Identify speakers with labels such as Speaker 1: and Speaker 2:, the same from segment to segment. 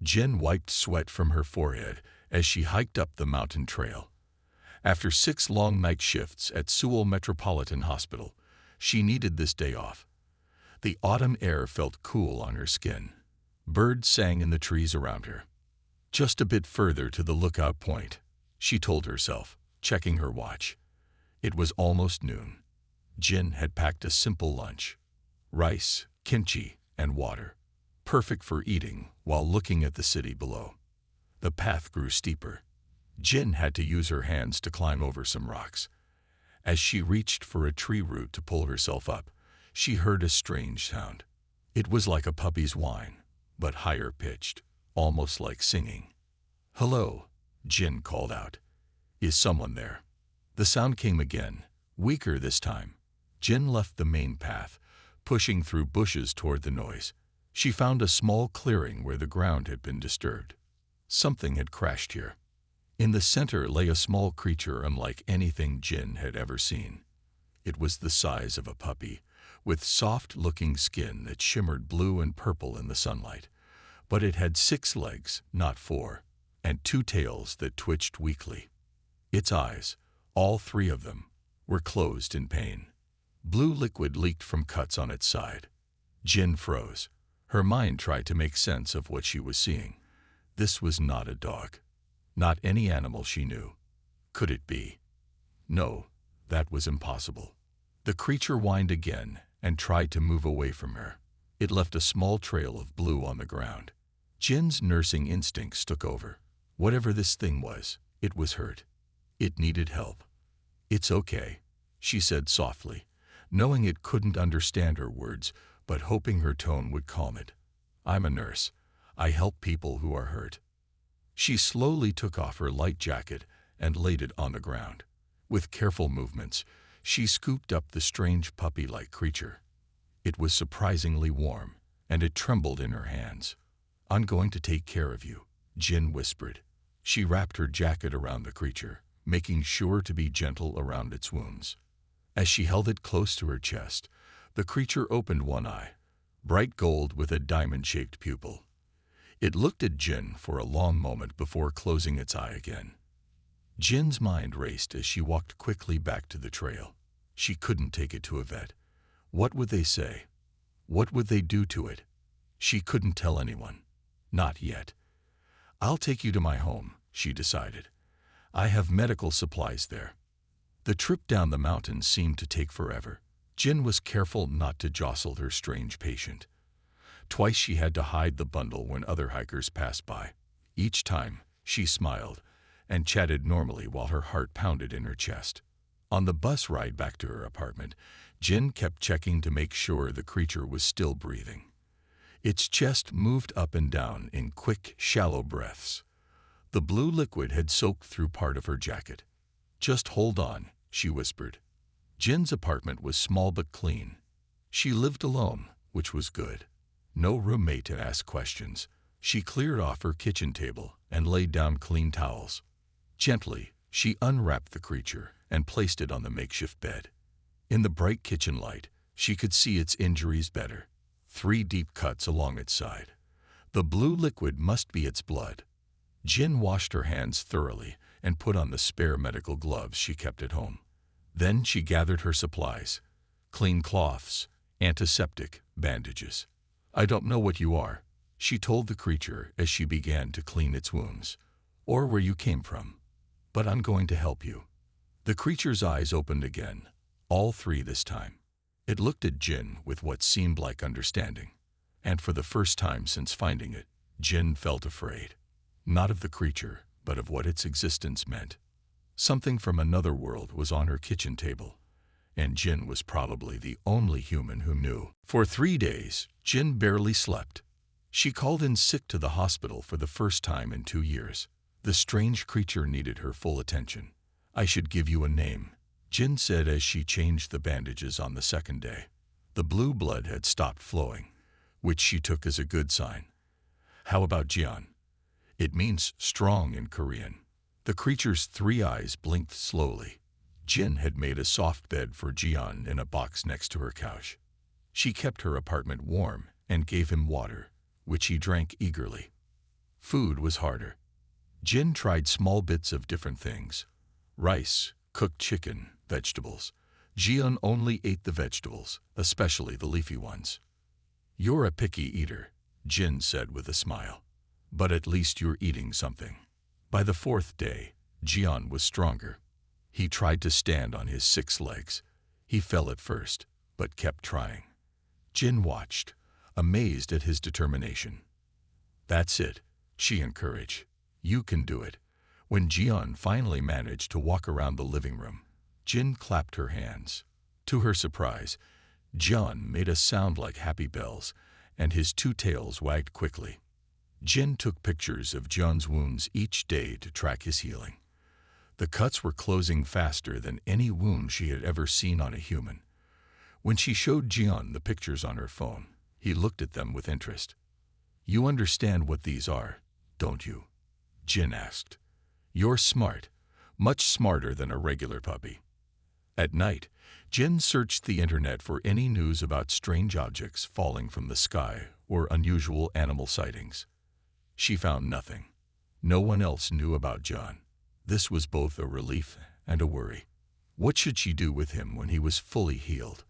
Speaker 1: Jen wiped sweat from her forehead as she hiked up the mountain trail. After 6 long night shifts at Sewell Metropolitan Hospital, she needed this day off. The autumn air felt cool on her skin. Birds sang in the trees around her. Just a bit further to the lookout point, she told herself, checking her watch. It was almost noon. Jen had packed a simple lunch: rice, kimchi, and water, perfect for eating while looking at the city below. The path grew steeper. Jen had to use her hands to climb over some rocks. As she reached for a tree root to pull herself up, she heard a strange sound. It was like a puppy's whine, but higher pitched, almost like singing. "Hello," Jen called out. "Is someone there?" The sound came again, weaker this time. Jen left the main path, pushing through bushes toward the noise. She found a small clearing where the ground had been disturbed. Something had crashed here. In the center lay a small creature unlike anything Jen had ever seen. It was the size of a puppy, with soft-looking skin that shimmered blue and purple in the sunlight. But it had 6 legs, not 4, and 2 tails that twitched weakly. Its eyes, all 3 of them, were closed in pain. Blue liquid leaked from cuts on its side. Jen froze. Her mind tried to make sense of what she was seeing. This was not a dog. Not any animal she knew. Could it be? No, that was impossible. The creature whined again and tried to move away from her. It left a small trail of blue on the ground. Jen's nursing instincts took over. Whatever this thing was, it was hurt. It needed help. "It's okay," she said softly, knowing it couldn't understand her words, but hoping her tone would calm it. "I'm a nurse. I help people who are hurt." She slowly took off her light jacket and laid it on the ground. With careful movements, she scooped up the strange puppy-like creature. It was surprisingly warm, and it trembled in her hands. "I'm going to take care of you," Jen whispered. She wrapped her jacket around the creature, making sure to be gentle around its wounds. As she held it close to her chest, the creature opened one eye, bright gold with a diamond-shaped pupil. It looked at Jen for a long moment before closing its eye again. Jen's mind raced as she walked quickly back to the trail. She couldn't take it to a vet. What would they say? What would they do to it? She couldn't tell anyone. Not yet. "I'll take you to my home," she decided. "I have medical supplies there." The trip down the mountain seemed to take forever. Jen was careful not to jostle her strange patient. Twice she had to hide the bundle when other hikers passed by. Each time, she smiled and chatted normally while her heart pounded in her chest. On the bus ride back to her apartment, Jen kept checking to make sure the creature was still breathing. Its chest moved up and down in quick, shallow breaths. The blue liquid had soaked through part of her jacket. "Just hold on," she whispered. Jen's apartment was small but clean. She lived alone, which was good. No roommate to ask questions. She cleared off her kitchen table and laid down clean towels. Gently, she unwrapped the creature and placed it on the makeshift bed. In the bright kitchen light, she could see its injuries better. 3 deep cuts along its side. The blue liquid must be its blood. Jen washed her hands thoroughly and put on the spare medical gloves she kept at home. Then she gathered her supplies: clean cloths, antiseptic, bandages. "I don't know what you are," she told the creature as she began to clean its wounds, "or where you came from, but I'm going to help you." The creature's eyes opened again, all 3 this time. It looked at Jen with what seemed like understanding, and for the first time since finding it, Jen felt afraid. Not of the creature, but of what its existence meant. Something from another world was on her kitchen table, and Jen was probably the only human who knew. For 3 days, Jen barely slept. She called in sick to the hospital for the first time in 2 years. The strange creature needed her full attention. "I should give you a name," Jen said as she changed the bandages on the 2nd day. The blue blood had stopped flowing, which she took as a good sign. "How about Jian?" It means strong in Korean. The creature's 3 eyes blinked slowly. Jen had made a soft bed for Jian in a box next to her couch. She kept her apartment warm and gave him water, which he drank eagerly. Food was harder. Jin tried small bits of different things. Rice, cooked chicken, vegetables. Jian only ate the vegetables, especially the leafy ones. "You're a picky eater," Jin said with a smile. "But at least you're eating something." By the fourth day, Jian was stronger. He tried to stand on his 6 legs. He fell at first, but kept trying. Jin watched, amazed at his determination. "That's it," she encouraged. "You can do it." When Jian finally managed to walk around the living room, Jin clapped her hands. To her surprise, Jian made a sound like happy bells, and his 2 tails wagged quickly. Jin took pictures of Jian's wounds each day to track his healing. The cuts were closing faster than any wound she had ever seen on a human. When she showed Jian the pictures on her phone, he looked at them with interest. "You understand what these are, don't you?" Jin asked. "You're smart, much smarter than a regular puppy." At night, Jin searched the internet for any news about strange objects falling from the sky or unusual animal sightings. She found nothing. No one else knew about Jian. This was both a relief and a worry. What should she do with him when he was fully healed?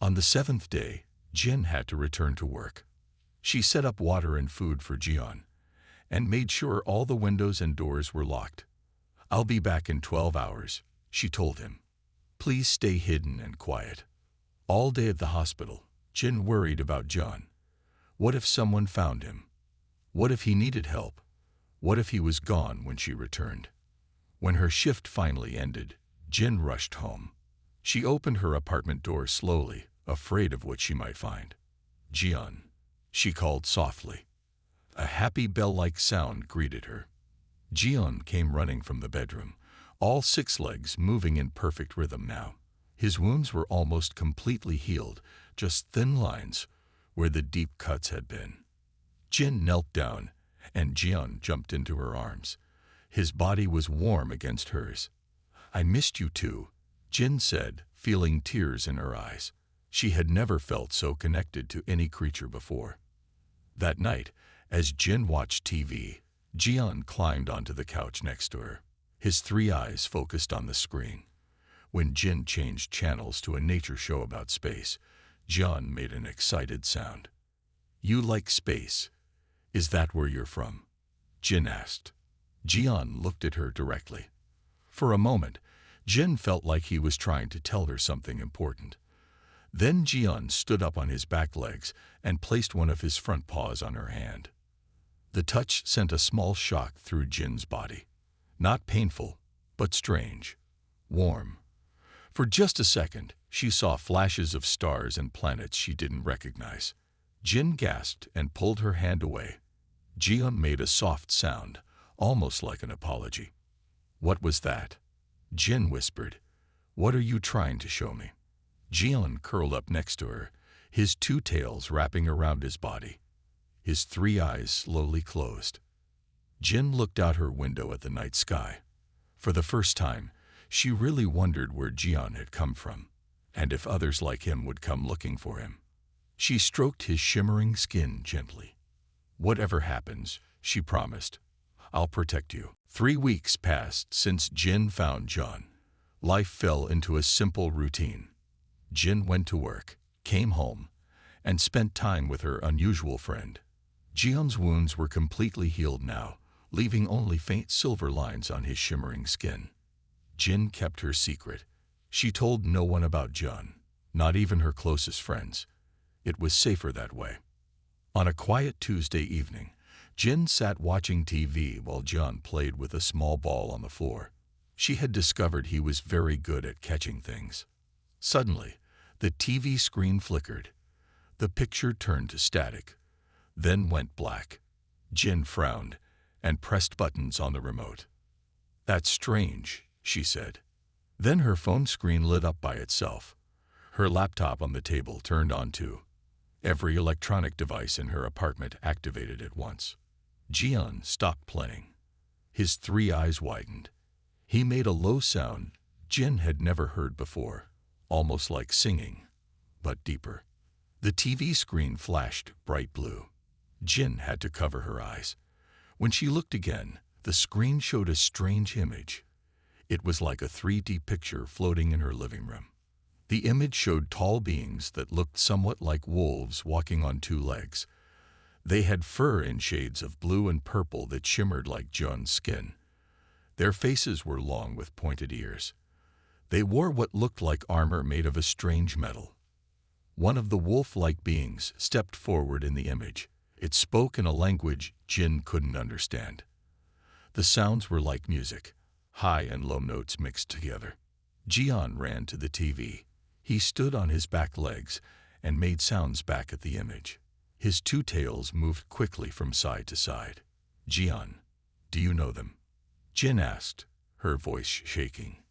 Speaker 1: On the 7th day, Jin had to return to work. She set up water and food for Jian and made sure all the windows and doors were locked. "I'll be back in 12 hours, she told him. "Please stay hidden and quiet." All day at the hospital, Jin worried about Jian. What if someone found him? What if he needed help? What if he was gone when she returned? When her shift finally ended, Jin rushed home. She opened her apartment door slowly, afraid of what she might find. "Jian," she called softly. A happy bell-like sound greeted her. Jian came running from the bedroom, all 6 legs moving in perfect rhythm now. His wounds were almost completely healed, just thin lines where the deep cuts had been. Jin knelt down, and Jian jumped into her arms. His body was warm against hers. "I missed you too," Jin said, feeling tears in her eyes. She had never felt so connected to any creature before. That night, as Jin watched TV, Jian climbed onto the couch next to her. His 3 eyes focused on the screen. When Jin changed channels to a nature show about space, Jian made an excited sound. "You like space? Is that where you're from?" Jin asked. Jian looked at her directly. For a moment, Jin felt like he was trying to tell her something important. Then Jian stood up on his back legs and placed one of his front paws on her hand. The touch sent a small shock through Jin's body. Not painful, but strange. Warm. For just a second, she saw flashes of stars and planets she didn't recognize. Jin gasped and pulled her hand away. Jian made a soft sound, almost like an apology. "What was that?" Jin whispered. "What are you trying to show me?" Jian curled up next to her, his 2 tails wrapping around his body. His 3 eyes slowly closed. Jin looked out her window at the night sky. For the first time, she really wondered where Jian had come from, and if others like him would come looking for him. She stroked his shimmering skin gently. "Whatever happens," she promised, "I'll protect you." 3 weeks passed since Jin found Jian. Life fell into a simple routine. Jin went to work, came home, and spent time with her unusual friend. Jian's wounds were completely healed now, leaving only faint silver lines on his shimmering skin. Jin kept her secret. She told no one about Jian, not even her closest friends. It was safer that way. On a quiet Tuesday evening, Jin sat watching TV while Jian played with a small ball on the floor. She had discovered he was very good at catching things. Suddenly, the TV screen flickered. The picture turned to static, then went black. Jin frowned and pressed buttons on the remote. "That's strange," she said. Then her phone screen lit up by itself. Her laptop on the table turned on too. Every electronic device in her apartment activated at once. Jian stopped playing. His 3 eyes widened. He made a low sound Jin had never heard before, almost like singing, but deeper. The TV screen flashed bright blue. Jin had to cover her eyes. When she looked again, the screen showed a strange image. It was like a 3D picture floating in her living room. The image showed tall beings that looked somewhat like wolves walking on two legs. They had fur in shades of blue and purple that shimmered like John's skin. Their faces were long with pointed ears. They wore what looked like armor made of a strange metal. One of the wolf-like beings stepped forward in the image. It spoke in a language Jin couldn't understand. The sounds were like music, high and low notes mixed together. Jian ran to the TV. He stood on his back legs and made sounds back at the image. His two tails moved quickly from side to side. "Jian, do you know them?" Jin asked, her voice shaking.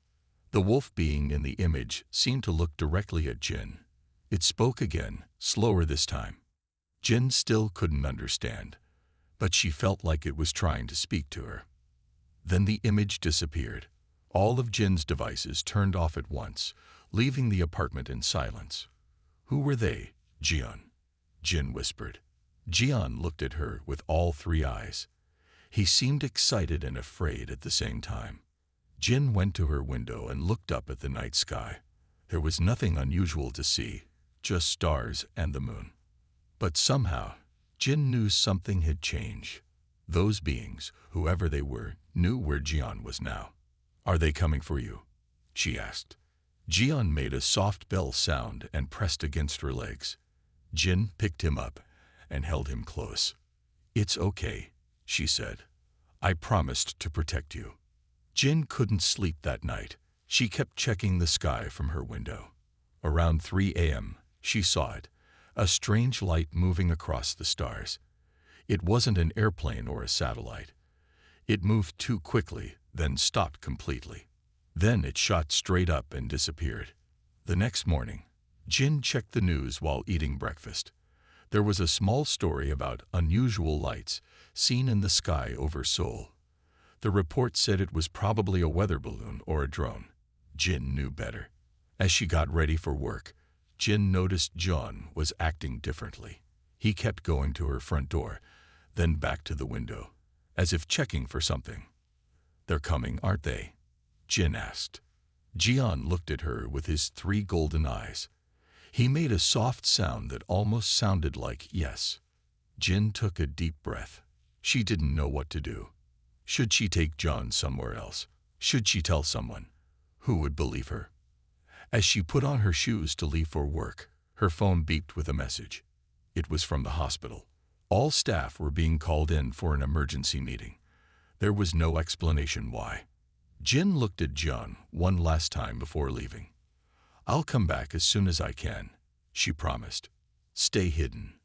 Speaker 1: The wolf being in the image seemed to look directly at Jin. It spoke again, slower this time. Jin still couldn't understand, but she felt like it was trying to speak to her. Then the image disappeared. All of Jin's devices turned off at once, leaving the apartment in silence. "Who were they, Jian?" Jin whispered. Jian looked at her with all three eyes. He seemed excited and afraid at the same time. Jin went to her window and looked up at the night sky. There was nothing unusual to see, just stars and the moon. But somehow, Jin knew something had changed. Those beings, whoever they were, knew where Jian was now. "Are they coming for you?" she asked. Jian made a soft bell sound and pressed against her legs. Jin picked him up and held him close. "It's okay," she said. "I promised to protect you." Jin couldn't sleep that night. She kept checking the sky from her window. Around 3 a.m., she saw it, a strange light moving across the stars. It wasn't an airplane or a satellite. It moved too quickly, then stopped completely. Then it shot straight up and disappeared. The next morning, Jin checked the news while eating breakfast. There was a small story about unusual lights seen in the sky over Seoul. The report said it was probably a weather balloon or a drone. Jin knew better. As she got ready for work, Jin noticed John was acting differently. He kept going to her front door, then back to the window, as if checking for something. "They're coming, aren't they?" Jin asked. Jian looked at her with his three golden eyes. He made a soft sound that almost sounded like yes. Jin took a deep breath. She didn't know what to do. Should she take John somewhere else? Should she tell someone? Who would believe her? As she put on her shoes to leave for work, her phone beeped with a message. It was from the hospital. All staff were being called in for an emergency meeting. There was no explanation why. Jin looked at John one last time before leaving. "I'll come back as soon as I can," she promised. "Stay hidden."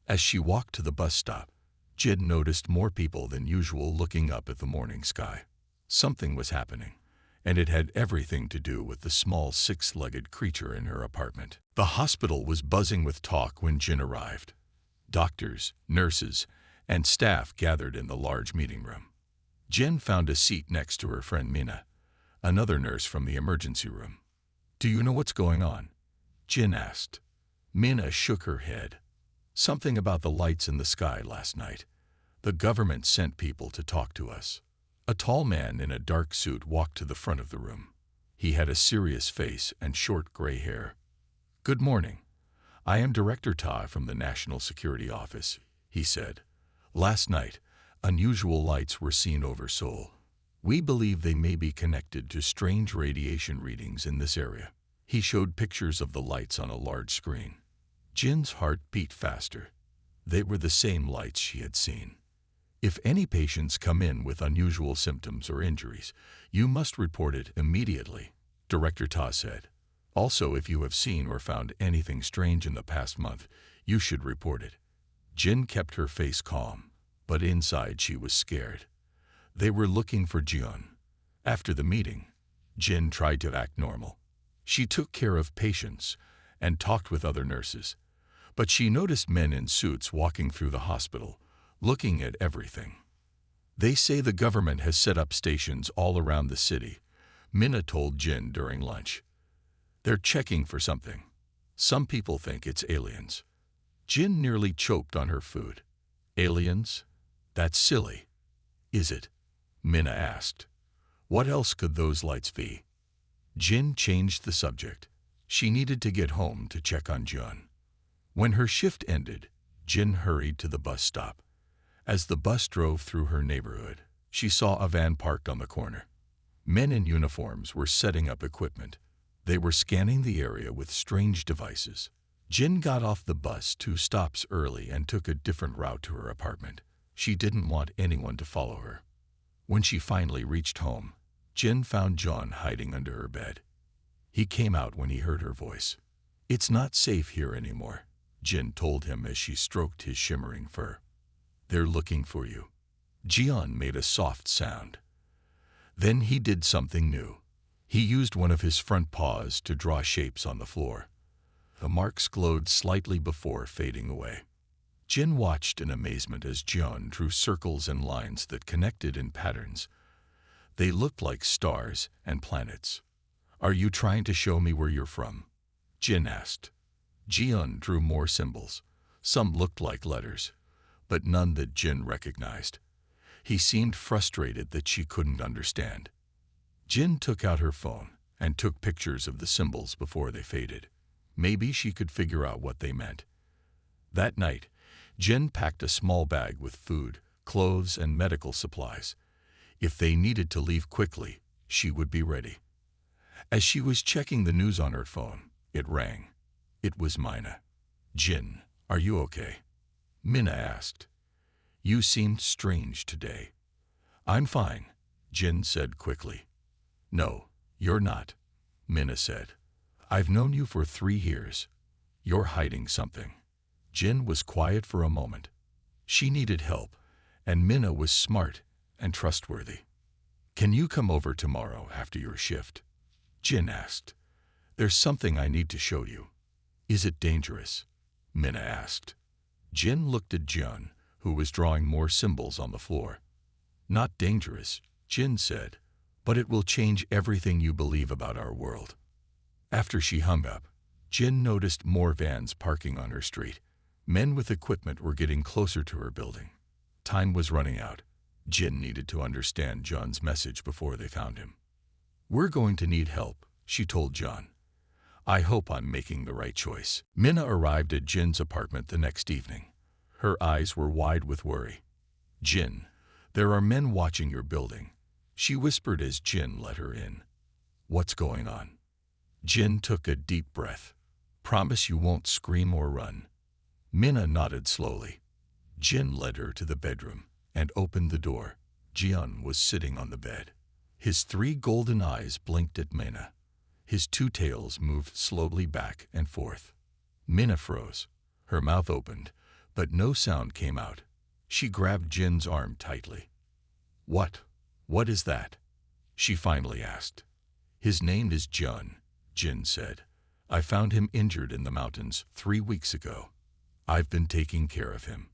Speaker 1: As she walked to the bus stop, Jin noticed more people than usual looking up at the morning sky. Something was happening, and it had everything to do with the small six-legged creature in her apartment. The hospital was buzzing with talk when Jin arrived. Doctors, nurses, and staff gathered in the large meeting room. Jin found a seat next to her friend Mina, another nurse from the emergency room. "Do you know what's going on?" Jin asked. Mina shook her head. "Something about the lights in the sky last night. The government sent people to talk to us." A tall man in a dark suit walked to the front of the room. He had a serious face and short gray hair. "Good morning. I am Director Ta from the National Security Office," he said. "Last night, unusual lights were seen over Seoul. We believe they may be connected to strange radiation readings in this area." He showed pictures of the lights on a large screen. Jin's heart beat faster. They were the same lights she had seen. "If any patients come in with unusual symptoms or injuries, you must report it immediately," Director Ta said. "Also, if you have seen or found anything strange in the past month, you should report it." Jin kept her face calm, but inside she was scared. They were looking for Jian. After the meeting, Jin tried to act normal. She took care of patients and talked with other nurses, but she noticed men in suits walking through the hospital, looking at everything. "They say the government has set up stations all around the city," Minna told Jin during lunch. "They're checking for something. Some people think it's aliens." Jin nearly choked on her food. "Aliens? That's silly. Is it? Minna asked. What else could those lights be? Jin changed the subject. She needed to get home to check on Jun. When her shift ended, Jin hurried to the bus stop. As the bus drove through her neighborhood, she saw a van parked on the corner. Men in uniforms were setting up equipment. They were scanning the area with strange devices. Jin got off the bus 2 stops early and took a different route to her apartment. She didn't want anyone to follow her. When she finally reached home, Jin found John hiding under her bed. He came out when he heard her voice. "It's not safe here anymore," Jin told him as she stroked his shimmering fur. "They're looking for you." Jian made a soft sound. Then he did something new. He used one of his front paws to draw shapes on the floor. The marks glowed slightly before fading away. Jin watched in amazement as Jian drew circles and lines that connected in patterns. They looked like stars and planets. "Are you trying to show me where you're from?" Jin asked. Jian drew more symbols. Some looked like letters, but none that Jin recognized. He seemed frustrated that she couldn't understand. Jin took out her phone and took pictures of the symbols before they faded. Maybe she could figure out what they meant. That night, Jin packed a small bag with food, clothes, and medical supplies. If they needed to leave quickly, she would be ready. As she was checking the news on her phone, it rang. It was Minna. "Jin, are you okay?" Minna asked. "You seemed strange today." "I'm fine," Jin said quickly. "No, you're not," Minna said. "I've known you for 3 years. You're hiding something." Jin was quiet for a moment. She needed help, and Minna was smart and trustworthy. "Can you come over tomorrow after your shift?" Jin asked. "There's something I need to show you." "Is it dangerous?" Minna asked. Jin looked at Jun, who was drawing more symbols on the floor. "Not dangerous," Jin said, "but it will change everything you believe about our world." After she hung up, Jin noticed more vans parking on her street. Men with equipment were getting closer to her building. Time was running out. Jin needed to understand John's message before they found him. "We're going to need help," she told John. "I hope I'm making the right choice." Minna arrived at Jin's apartment the next evening. Her eyes were wide with worry. "Jin, there are men watching your building," she whispered as Jin let her in. "What's going on?" Jin took a deep breath. "Promise you won't scream or run." Minna nodded slowly. Jin led her to the bedroom and opened the door. Jian was sitting on the bed. His 3 golden eyes blinked at Minna. His 2 tails moved slowly back and forth. Minna froze. Her mouth opened, but no sound came out. She grabbed Jin's arm tightly. What is that?" she finally asked. "His name is Jun," Jin said. "I found him injured in the mountains 3 weeks ago. I've been taking care of him."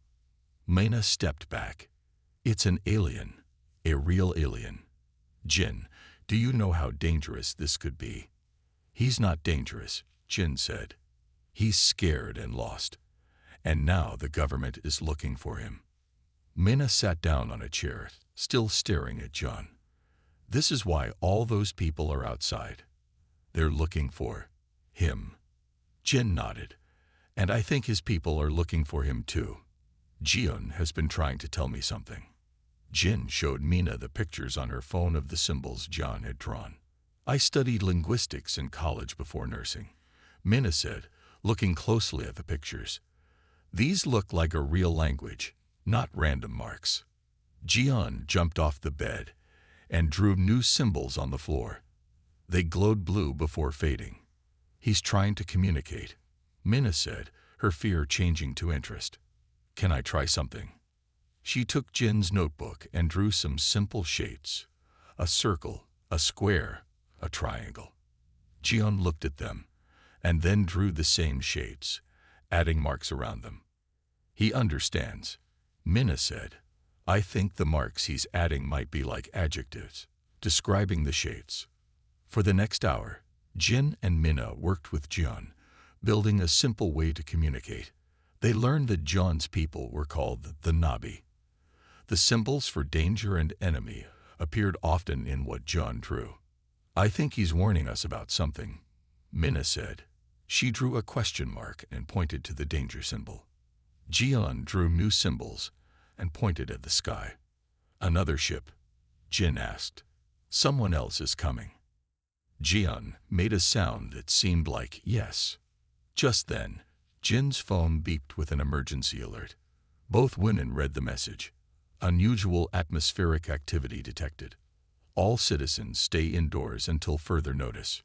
Speaker 1: Minna stepped back. "It's an alien, a real alien." "Jin, do you know how dangerous this could be?" "He's not dangerous," Jin said. "He's scared and lost. And now the government is looking for him." Minna sat down on a chair, still staring at John. "This is why all those people are outside. They're looking for him." Jin nodded. "And I think his people are looking for him too. Jian has been trying to tell me something." Jin showed Minna the pictures on her phone of the symbols John had drawn. "I studied linguistics in college before nursing," Minna said, looking closely at the pictures. "These look like a real language, not random marks." Jian jumped off the bed and drew new symbols on the floor. They glowed blue before fading. "He's trying to communicate," Minna said, her fear changing to interest. "Can I try something?" She took Jin's notebook and drew some simple shapes: a circle, a square, a triangle. Jian looked at them and then drew the same shapes, adding marks around them. "He understands," Minna said. "I think the marks he's adding might be like adjectives, describing the shapes." For the next hour, Jin and Minna worked with Jian, building a simple way to communicate. They learned that John's people were called the Nabi. The symbols for danger and enemy appeared often in what John drew. "I think he's warning us about something," Minna said. She drew a question mark and pointed to the danger symbol. Jian drew new symbols and pointed at the sky. "Another ship?" Jin asked. "Someone else is coming." Jian made a sound that seemed like yes. Just then, Jin's phone beeped with an emergency alert. Both women read the message. "Unusual atmospheric activity detected. All citizens stay indoors until further notice."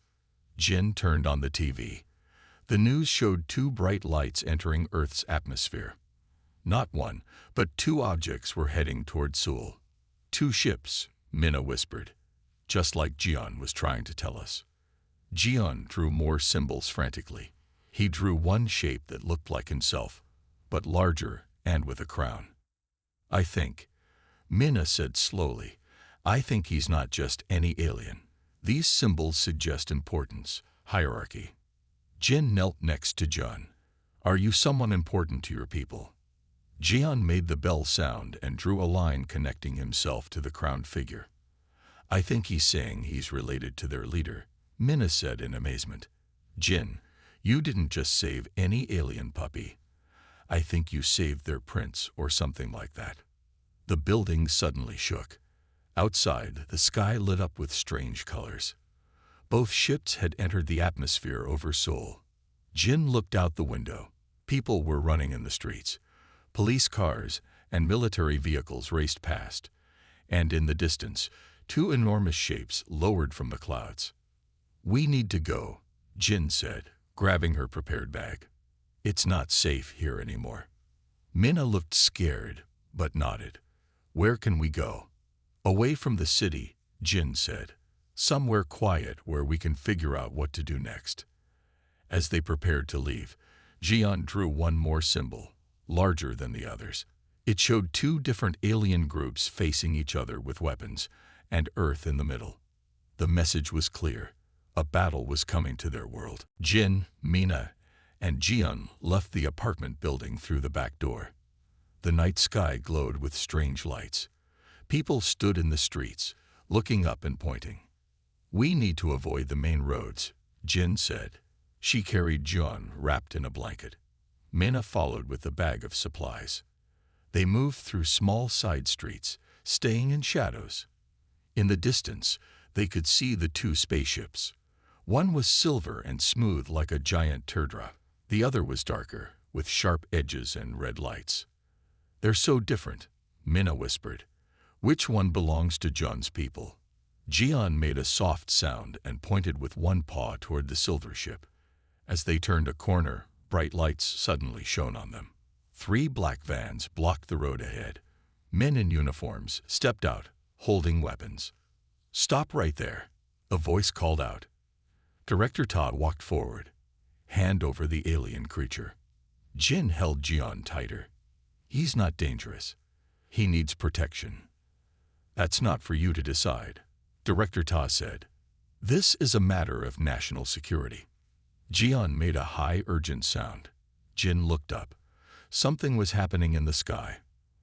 Speaker 1: Jin turned on the TV. The news showed 2 bright lights entering Earth's atmosphere. Not one, but 2 objects were heading toward Seoul. "2 ships," Minna whispered, just like Jian was trying to tell us. Jian drew more symbols frantically. He drew one shape that looked like himself, but larger and with a crown. "I think," Minna said slowly, "I think he's not just any alien. These symbols suggest importance, hierarchy." Jin knelt next to Jian. "Are you someone important to your people?" Jian made the bell sound and drew a line connecting himself to the crowned figure. "I think he's saying he's related to their leader," Minna said in amazement. "Jin, you didn't just save any alien puppy. I think you saved their prince or something like that." The building suddenly shook. Outside, the sky lit up with strange colors. Both ships had entered the atmosphere over Seoul. Jin looked out the window. People were running in the streets. Police cars and military vehicles raced past, and in the distance, 2 enormous shapes lowered from the clouds. "We need to go," Jin said, grabbing her prepared bag. "It's not safe here anymore." Minna looked scared, but nodded. "Where can we go?" "Away from the city," Jin said. "Somewhere quiet where we can figure out what to do next." As they prepared to leave, Jian drew one more symbol, larger than the others. It showed 2 different alien groups facing each other with weapons, and Earth in the middle. The message was clear. A battle was coming to their world. Jin, Minna, and Jian left the apartment building through the back door. The night sky glowed with strange lights. People stood in the streets, looking up and pointing. "We need to avoid the main roads," Jin said. She carried Jian wrapped in a blanket. Minna followed with a bag of supplies. They moved through small side streets, staying in shadows. In the distance, they could see the 2 spaceships. One was silver and smooth like a giant teardrop. The other was darker, with sharp edges and red lights. "They're so different," Minna whispered. "Which one belongs to John's people?" Jian made a soft sound and pointed with one paw toward the silver ship. As they turned a corner, bright lights suddenly shone on them. 3 black vans blocked the road ahead. Men in uniforms stepped out, holding weapons. "Stop right there," a voice called out. Director Ta walked forward, hand over the alien creature. Jin held Jian tighter. "He's not dangerous. He needs protection." "That's not for you to decide," Director Ta said. "This is a matter of national security." Jian made a high, urgent sound. Jin looked up. Something was happening in the sky.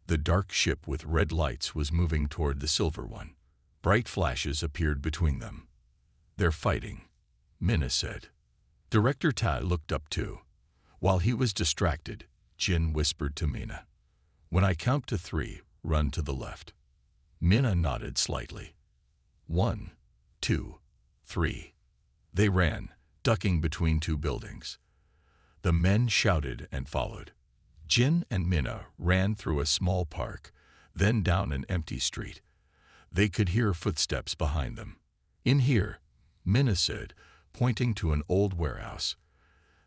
Speaker 1: The dark ship with red lights was moving toward the silver one. Bright flashes appeared between them. "They're fighting," Minna said. Director Ta looked up too. While he was distracted, Jin whispered to Minna, "When I count to 3, run to the left." Minna nodded slightly. 1, 2, 3. They ran, ducking between 2 buildings. The men shouted and followed. Jin and Minna ran through a small park, then down an empty street. They could hear footsteps behind them. "In here," Minna said, pointing to an old warehouse.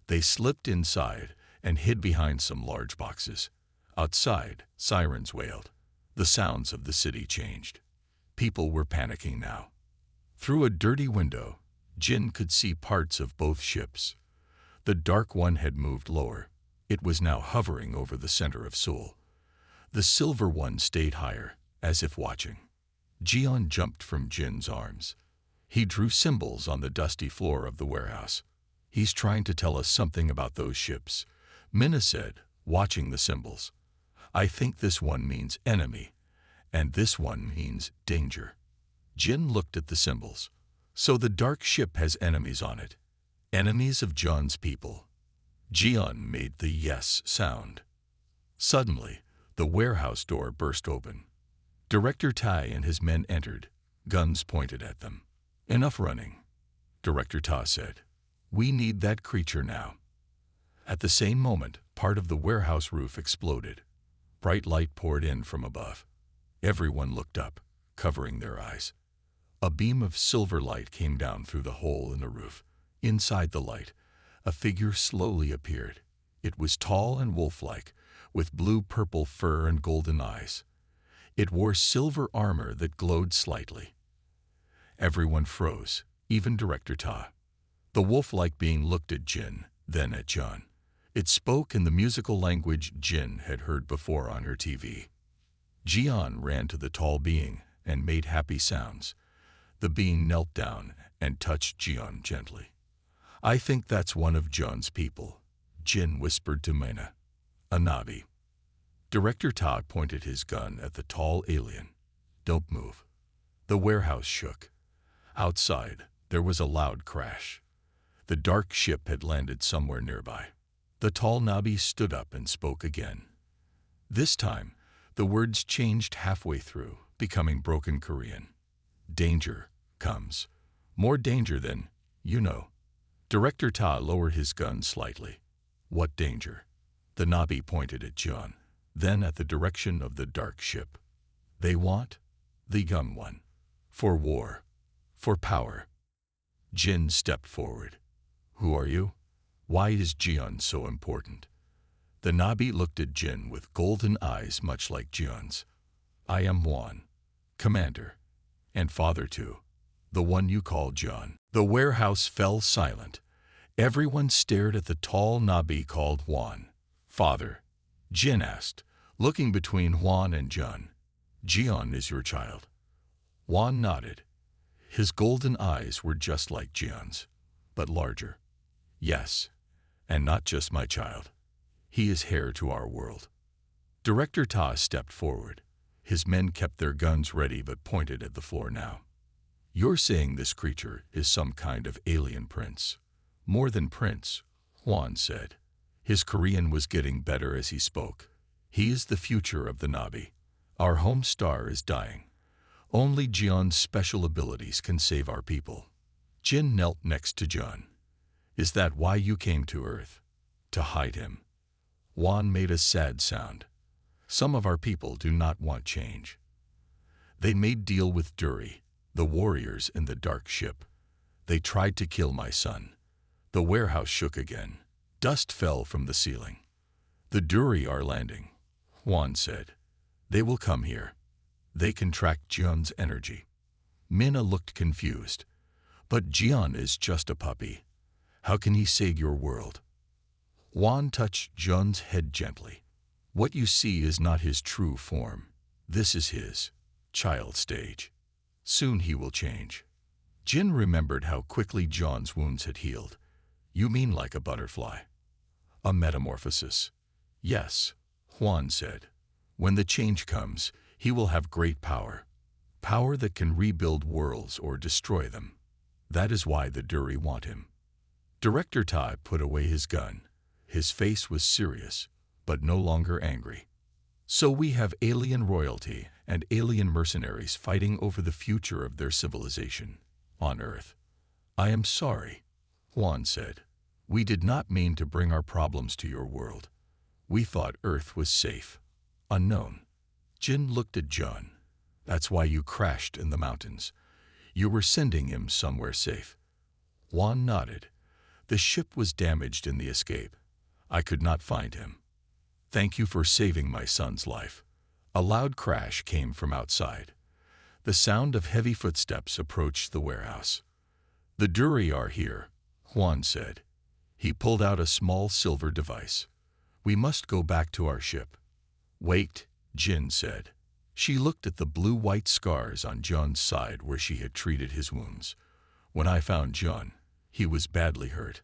Speaker 1: They slipped inside and hid behind some large boxes. Outside, sirens wailed. The sounds of the city changed. People were panicking now. Through a dirty window, Jin could see parts of both ships. The dark one had moved lower. It was now hovering over the center of Seoul. The silver one stayed higher, as if watching. Jian jumped from Jin's arms. He drew symbols on the dusty floor of the warehouse. "He's trying to tell us something about those ships," Minna said, watching the symbols. "I think this one means enemy, And this one means danger. Jin looked at the symbols. So the dark ship has enemies on it. Enemies of John's people. Jian made the yes sound. Suddenly, the warehouse door burst open. Director Tai and his men entered, guns pointed at them. Enough running, Director Ta said. We need that creature now. At the same moment, part of the warehouse roof exploded. Bright light poured in from above. Everyone looked up, covering their eyes. A beam of silver light came down through the hole in the roof. Inside the light, a figure slowly appeared. It was tall and wolf-like, with blue-purple fur and golden eyes. It wore silver armor that glowed slightly. Everyone froze, even Director Ta. The wolf-like being looked at Jin, then at John. It spoke in the musical language Jin had heard before on her TV. Jian ran to the tall being and made happy sounds. The being knelt down and touched Jian gently. I think that's one of John's people, Jin whispered to Mena. A Navi. Director Ta pointed his gun at the tall alien. Don't move. The warehouse shook. Outside, there was a loud crash. The dark ship had landed somewhere nearby. The tall Navi stood up and spoke again. This time, the words changed halfway through, becoming broken Korean. Danger comes. More danger than, you know. Director Ta lowered his gun slightly. What danger? The Navi pointed at John, then at the direction of the dark ship. They want the young one. For war. For power. Jin stepped forward. Who are you? Why is Jian so important? The Navi looked at Jin with golden eyes much like Jian's. I am Juan, commander, and father too, the one you call John. The warehouse fell silent. Everyone stared at the tall Navi called Juan. Father, Jin asked, looking between Juan and John. Jian is your child. Juan nodded. His golden eyes were just like Jian's, but larger. Yes, and not just my child. He is heir to our world. Director Ta stepped forward. His men kept their guns ready but pointed at the floor now. You're saying this creature is some kind of alien prince. More than prince, Juan said. His Korean was getting better as he spoke. He is the future of the Navi. Our home star is dying. Only Jian's special abilities can save our people. Jin knelt next to John. Is that why you came to Earth? To hide him? Juan made a sad sound. Some of our people do not want change. They made deal with Duri, the warriors in the dark ship. They tried to kill my son. The warehouse shook again. Dust fell from the ceiling. The Duri are landing, Juan said. They will come here. They can track Jian's energy. Minna looked confused. But Jian is just a puppy. How can he save your world? Juan touched Jian's head gently. What you see is not his true form. This is his child stage. Soon he will change. Jin remembered how quickly John's wounds had healed. You mean like a butterfly? A metamorphosis. Yes, Juan said. When the change comes, he will have great power. Power that can rebuild worlds or destroy them. That is why the Duri want him. Director Tai put away his gun. His face was serious, but no longer angry. So we have alien royalty and alien mercenaries fighting over the future of their civilization on Earth. I am sorry, Juan said. We did not mean to bring our problems to your world. We thought Earth was safe, unknown. Jin looked at John. That's why you crashed in the mountains. You were sending him somewhere safe. Juan nodded. The ship was damaged in the escape. I could not find him. Thank you for saving my son's life. A loud crash came from outside. The sound of heavy footsteps approached the warehouse. The Duri are here, Juan said. He pulled out a small silver device. We must go back to our ship. Wait, Jin said. She looked at the blue-white scars on John's side where she had treated his wounds. When I found John, he was badly hurt.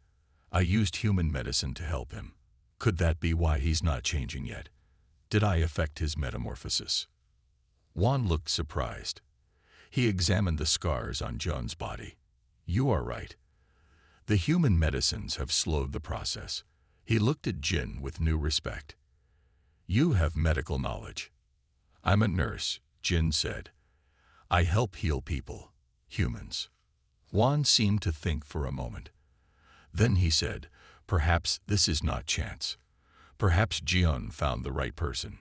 Speaker 1: I used human medicine to help him. Could that be why he's not changing yet? Did I affect his metamorphosis? Juan looked surprised. He examined the scars on John's body. You are right. The human medicines have slowed the process. He looked at Jin with new respect. You have medical knowledge. I'm a nurse, Jin said. I help heal people, humans. Juan seemed to think for a moment. Then he said, perhaps this is not chance. Perhaps Jian found the right person.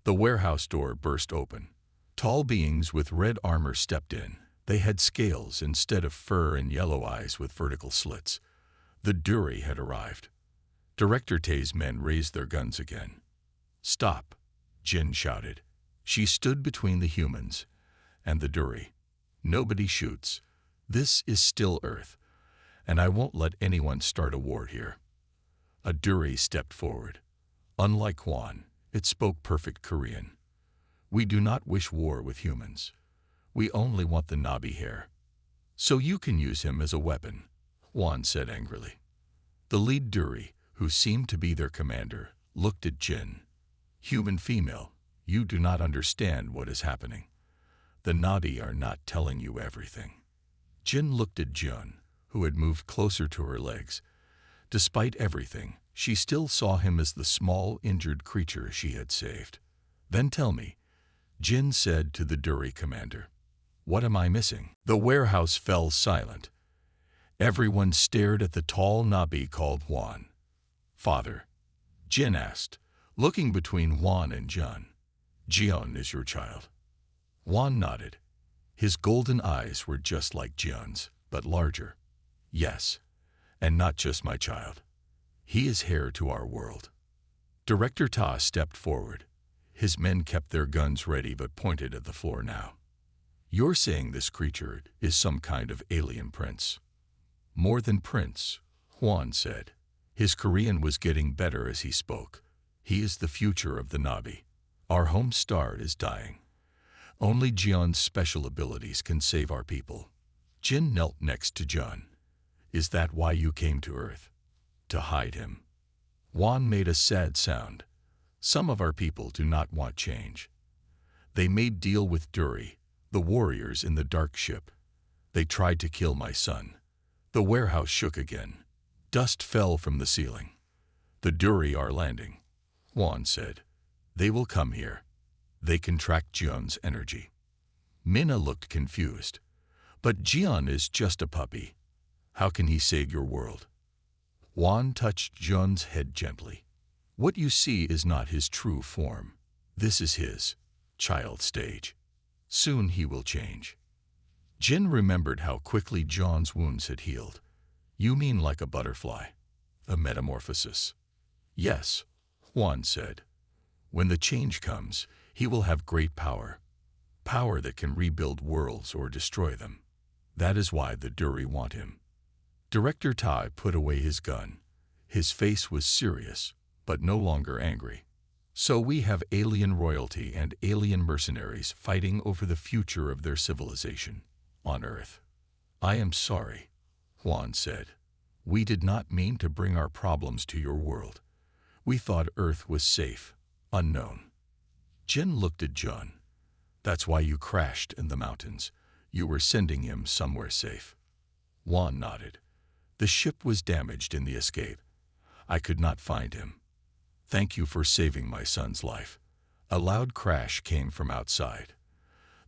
Speaker 1: The warehouse door burst open. Tall beings with red armor stepped in. They had scales instead of fur and yellow eyes with vertical slits. The Duri had arrived. Director Tay's men raised their guns again. Stop, Jin shouted. She stood between the humans and the Duri. Nobody shoots. This is still Earth, and I won't let anyone start a war here. A Duri stepped forward. Unlike Juan, it spoke perfect Korean. We do not wish war with humans. We only want the Nabi hair. So you can use him as a weapon, Juan said angrily. The lead Duri, who seemed to be their commander, looked at Jin. Human female, you do not understand what is happening. The Nabi are not telling you everything. Jin looked at Jun, who had moved closer to her legs. Despite everything, she still saw him as the small, injured creature she had saved. Then tell me, Jin said to the Duri commander. What am I missing? The warehouse fell silent. Everyone stared at the tall Nabi called Juan. Father, Jin asked, looking between Juan and Jun. Jian is your child. Juan nodded. His golden eyes were just like Jian's, but larger. Yes, and not just my child. He is heir to our world. Director Ta stepped forward. His men kept their guns ready but pointed at the floor now. You're saying this creature is some kind of alien prince. More than prince, Juan said. His Korean was getting better as he spoke. He is the future of the Nabi. Our home star is dying. Only Jian's special abilities can save our people. Jin knelt next to Jun. Is that why you came to Earth? To hide him. Juan made a sad sound. Some of our people do not want change. They made deal with Duri, the warriors in the dark ship. They tried to kill my son. The warehouse shook again. Dust fell from the ceiling. The Duri are landing, Juan said. They will come here. They can track Jian's energy. Minna looked confused. But Jian is just a puppy. How can he save your world? Juan touched Jian's head gently. What you see is not his true form. This is his child stage. Soon he will change. Jin remembered how quickly John's wounds had healed. You mean like a butterfly? A metamorphosis? Yes, Juan said. When the change comes, he will have great power. Power that can rebuild worlds or destroy them. That is why the Duri want him. Director Tai put away his gun. His face was serious, but no longer angry. So we have alien royalty and alien mercenaries fighting over the future of their civilization on Earth. I am sorry, Juan said. We did not mean to bring our problems to your world. We thought Earth was safe, unknown. Jin looked at Jun. That's why you crashed in the mountains. You were sending him somewhere safe. Juan nodded. The ship was damaged in the escape. I could not find him. Thank you for saving my son's life. A loud crash came from outside.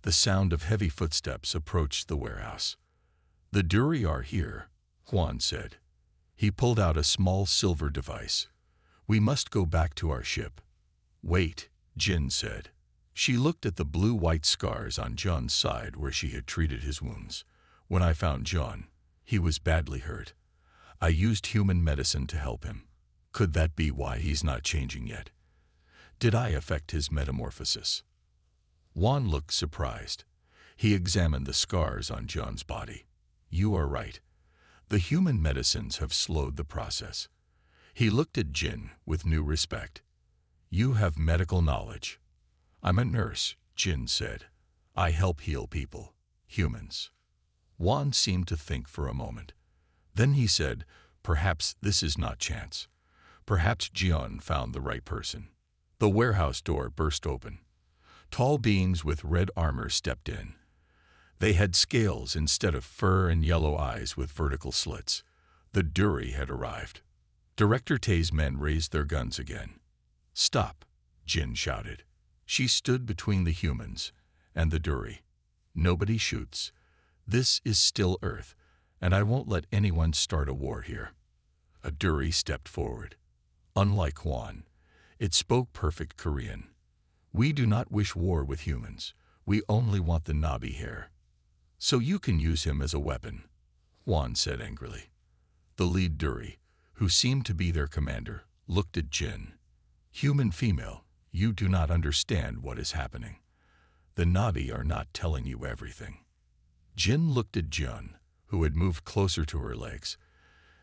Speaker 1: The sound of heavy footsteps approached the warehouse. The Duri are here, Juan said. He pulled out a small silver device. We must go back to our ship. Wait, Jin said. She looked at the blue-white scars on John's side where she had treated his wounds. When I found John, he was badly hurt. I used human medicine to help him. Could that be why he's not changing yet? Did I affect his metamorphosis? Juan looked surprised. He examined the scars on John's body. You are right. The human medicines have slowed the process. He looked at Jin with new respect. You have medical knowledge. I'm a nurse, Jin said. I help heal people, humans. Juan seemed to think for a moment. Then he said, perhaps this is not chance. Perhaps Jian found the right person. The warehouse door burst open. Tall beings with red armor stepped in. They had scales instead of fur and yellow eyes with vertical slits. The Dury had arrived. Director Tay's men raised their guns again. "Stop," Jin shouted. She stood between the humans and the Dury. "Nobody shoots. This is still Earth, and I won't let anyone start a war here." A Dury stepped forward. Unlike Hwan, it spoke perfect Korean. "We do not wish war with humans. We only want the Nabi hair." "So you can use him as a weapon," Hwan said angrily. The lead Dury, who seemed to be their commander, looked at Jin. "Human female, you do not understand what is happening. The Nabi are not telling you everything." Jin looked at Jun, who had moved closer to her legs.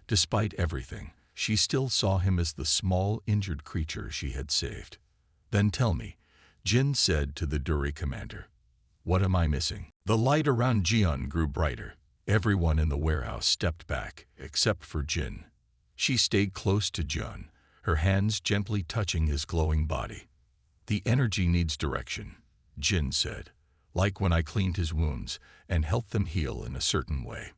Speaker 1: Despite everything, she still saw him as the small, injured creature she had saved. "Then tell me," Jin said to the Dury commander, "what am I missing?" The light around Jian grew brighter. Everyone in the warehouse stepped back, except for Jin. She stayed close to Jun, her hands gently touching his glowing body. "The energy needs direction," Jin said, "like when I cleaned his wounds and helped them heal in a certain way."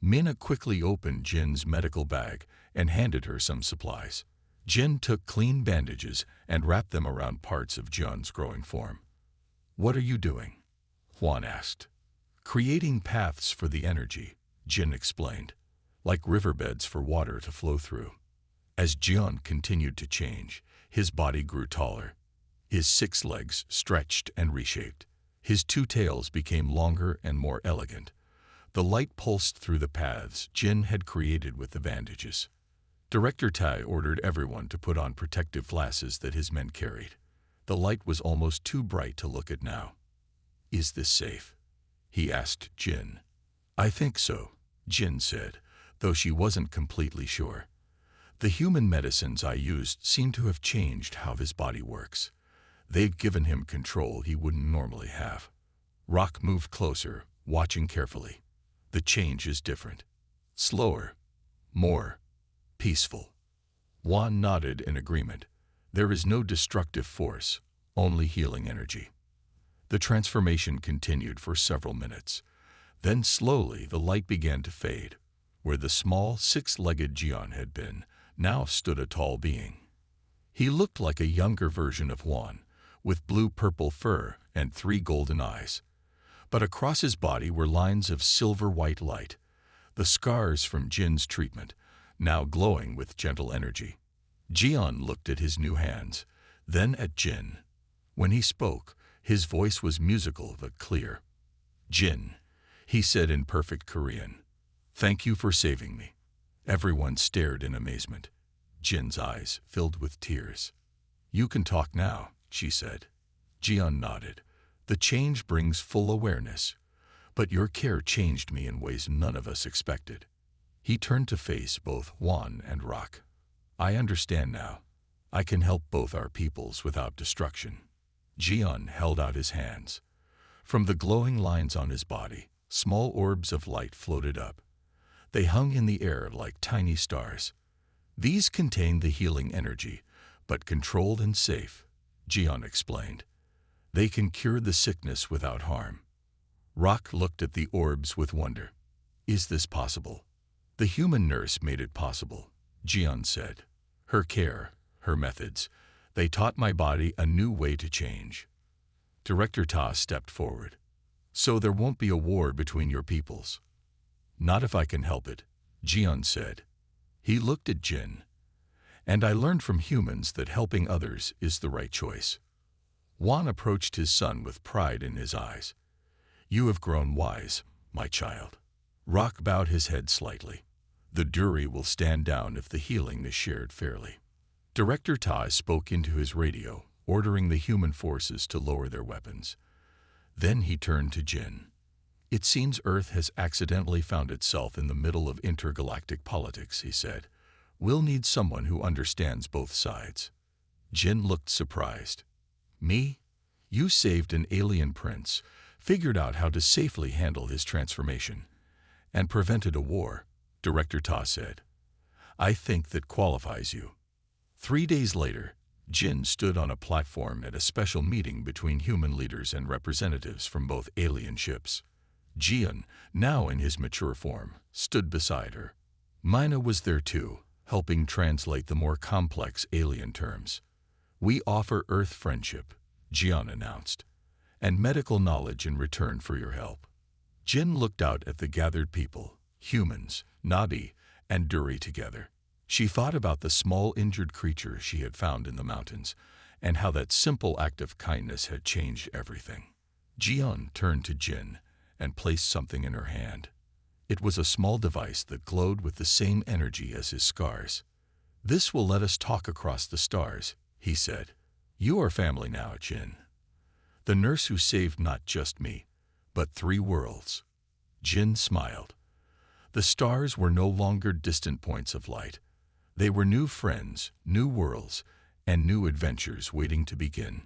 Speaker 1: Mina quickly opened Jin's medical bag and handed her some supplies. Jin took clean bandages and wrapped them around parts of Jun's growing form. "What are you doing?" Hwan asked. "Creating paths for the energy," Jin explained, "like riverbeds for water to flow through." As Jun continued to change, his body grew taller. His 6 legs stretched and reshaped. His 2 tails became longer and more elegant. The light pulsed through the paths Jin had created with the bandages. Director Tai ordered everyone to put on protective glasses that his men carried. The light was almost too bright to look at now. "Is this safe?" he asked Jin. "I think so," Jin said, though she wasn't completely sure. "The human medicines I used seem to have changed how his body works. They've given him control he wouldn't normally have." Rock moved closer, watching carefully. "The change is different. Slower. More peaceful." Hwan nodded in agreement. "There is no destructive force, only healing energy." The transformation continued for several minutes. Then slowly the light began to fade. Where the small, 6-legged Jian had been, now stood a tall being. He looked like a younger version of Hwan, with blue-purple fur and 3 golden eyes. But across his body were lines of silver-white light, the scars from Jin's treatment, now glowing with gentle energy. Jian looked at his new hands, then at Jin. When he spoke, his voice was musical but clear. "Jin," he said in perfect Korean, "thank you for saving me." Everyone stared in amazement. Jin's eyes filled with tears. "You can talk now," she said. Jian nodded. "The change brings full awareness, but your care changed me in ways none of us expected." He turned to face both Hwan and Rock. "I understand now. I can help both our peoples without destruction." Jian held out his hands. From the glowing lines on his body, small orbs of light floated up. They hung in the air like tiny stars. "These contain the healing energy, but controlled and safe," Jian explained. "They can cure the sickness without harm." Rock looked at the orbs with wonder. "Is this possible?" "The human nurse made it possible," Jian said. "Her care, her methods, they taught my body a new way to change." Director Ta stepped forward. "So there won't be a war between your peoples?" "Not if I can help it," Jian said. He looked at Jin. "And I learned from humans that helping others is the right choice." Hwan approached his son with pride in his eyes. "You have grown wise, my child." Rock bowed his head slightly. "The Dury will stand down if the healing is shared fairly." Director Ta spoke into his radio, ordering the human forces to lower their weapons. Then he turned to Jin. "It seems Earth has accidentally found itself in the middle of intergalactic politics," he said. "We'll need someone who understands both sides." Jin looked surprised. "Me? You saved an alien prince, figured out how to safely handle his transformation, and prevented a war," Director Ta said. "I think that qualifies you." 3 days later, Jin stood on a platform at a special meeting between human leaders and representatives from both alien ships. Jian, now in his mature form, stood beside her. Mina was there too, helping translate the more complex alien terms. "We offer Earth friendship," Jian announced, "and medical knowledge in return for your help." Jin looked out at the gathered people, humans, Nabi, and Duri together. She thought about the small injured creature she had found in the mountains, and how that simple act of kindness had changed everything. Jian turned to Jin and placed something in her hand. It was a small device that glowed with the same energy as his scars. "This will let us talk across the stars," he said. "You are family now, Jin. The nurse who saved not just me, but 3 worlds." Jin smiled. The stars were no longer distant points of light. They were new friends, new worlds, and new adventures waiting to begin.